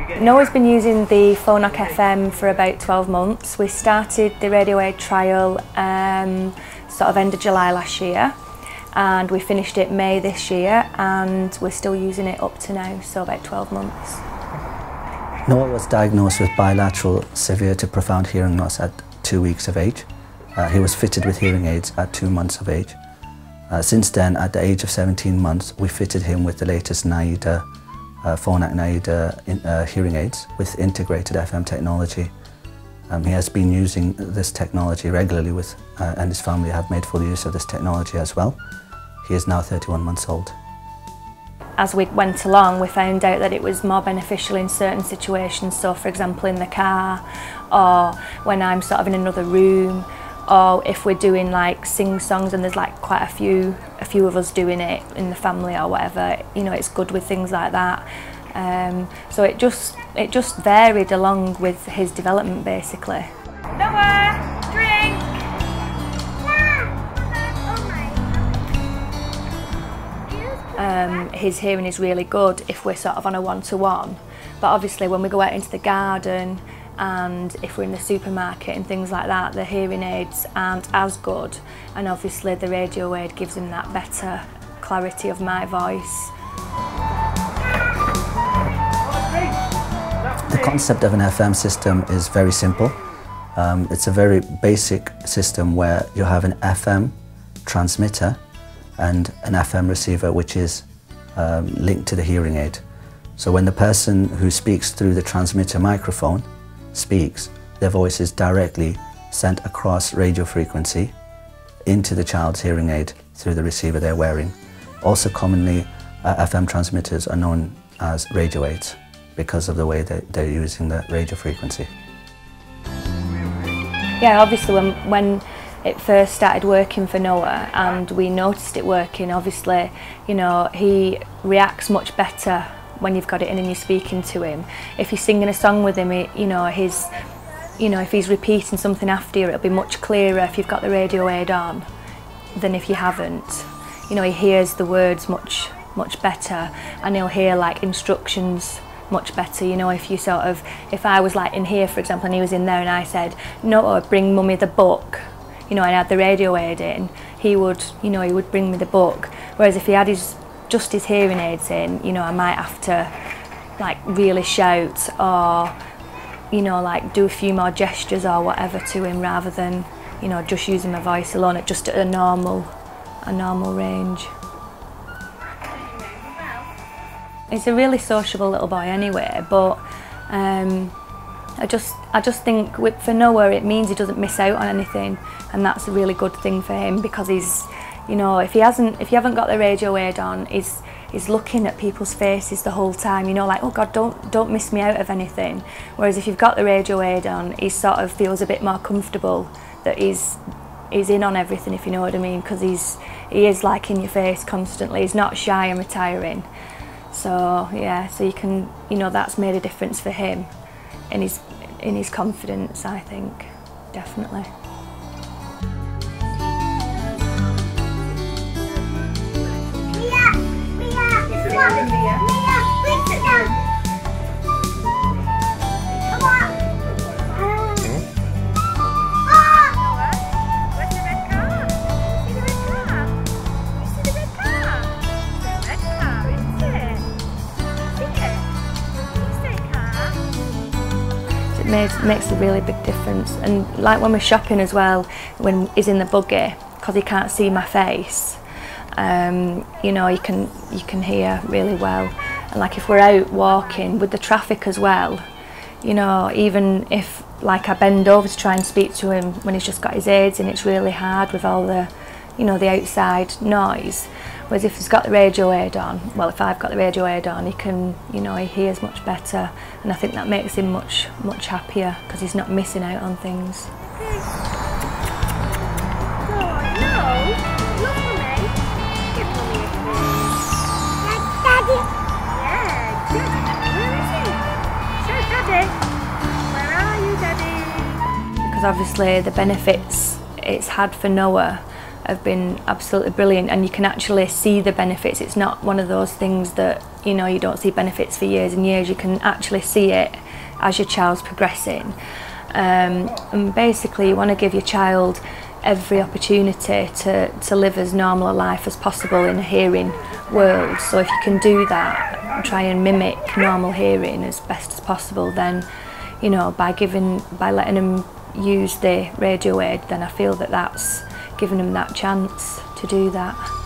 Noah's been using the Phonak FM for about 12 months. We started the radio aid trial sort of end of July last year, and we finished it May this year, and we're still using it up to now, so about 12 months. Noah was diagnosed with bilateral severe to profound hearing loss at 2 weeks of age. He was fitted with hearing aids at 2 months of age. Since then, at the age of 17 months, we fitted him with the latest NAIDA, Phonak NAIDA hearing aids with integrated FM technology. He has been using this technology regularly and his family have made full use of this technology as well. He is now 31 months old. As we went along, we found out that it was more beneficial in certain situations, so for example in the car, or when I'm sort of in another room, or if we're doing like sing-songs and there's like quite a few of us doing it in the family or whatever, you know, it's good with things like that. So it just varied along with his development basically. Noah, drink! His hearing is really good if we're sort of on a one-to-one, but obviously when we go out into the garden and if we're in the supermarket and things like that, the hearing aids aren't as good, and obviously the radio aid gives him that better clarity of my voice. The concept of an FM system is very simple. It's a very basic system where you have an FM transmitter and an FM receiver which is linked to the hearing aid. So when the person who speaks through the transmitter microphone speaks, their voice is directly sent across radio frequency into the child's hearing aid through the receiver they're wearing. Also commonly, FM transmitters are known as radio aids because of the way that they're using the radio frequency. Yeah, obviously when it first started working for Noah and we noticed it working, obviously, you know, he reacts much better when you've got it in and you're speaking to him. If you're singing a song with him, if he's repeating something after you, it'll be much clearer if you've got the radio aid on than if you haven't. You know, he hears the words much better, and he'll hear like instructions much better. You know, if I was like in here, for example, and he was in there and I said, "Noah, bring mummy the book," you know, and I had the radio aid in, he would bring me the book. Whereas if he had just his hearing aids in, you know, I might have to like really shout or, you know, like do a few more gestures or whatever to him rather than, you know, just using my voice alone at just a normal range. He's a really sociable little boy anyway, but I just think for Noah it means he doesn't miss out on anything, and that's a really good thing for him because he's, you know, if you haven't got the radio aid on, he's looking at people's faces the whole time, you know, like, oh God, don't miss me out of anything. Whereas if you've got the radio aid on, he sort of feels a bit more comfortable that he's in on everything, if you know what I mean, because he is like in your face constantly. He's not shy and retiring. So yeah, so you can, you know, that's made a difference for him in his confidence, I think, definitely. It makes a really big difference, and like when we're shopping as well, when he's in the buggy, because he can't see my face, you know, you can hear really well. And like if we're out walking with the traffic as well, you know, even if like I bend over to try and speak to him when he's just got his aids in, it's really hard with all the, you know, the outside noise. Whereas if he's got the radio aid on, well, if I've got the radio aid on, he can, you know, he hears much better, and I think that makes him much happier because he's not missing out on things. Daddy. Yeah, good. Where is he? Show Daddy. Where are you, Daddy? Because obviously the benefits it's had for Noah have been absolutely brilliant, and you can actually see the benefits. It's not one of those things that you know, you don't see benefits for years and years. You can actually see it as your child's progressing. And basically you want to give your child every opportunity to live as normal a life as possible in a hearing world. So if you can do that and try and mimic normal hearing as best as possible, then, you know, by letting them use the radio aid, then I feel that that's giving them that chance to do that.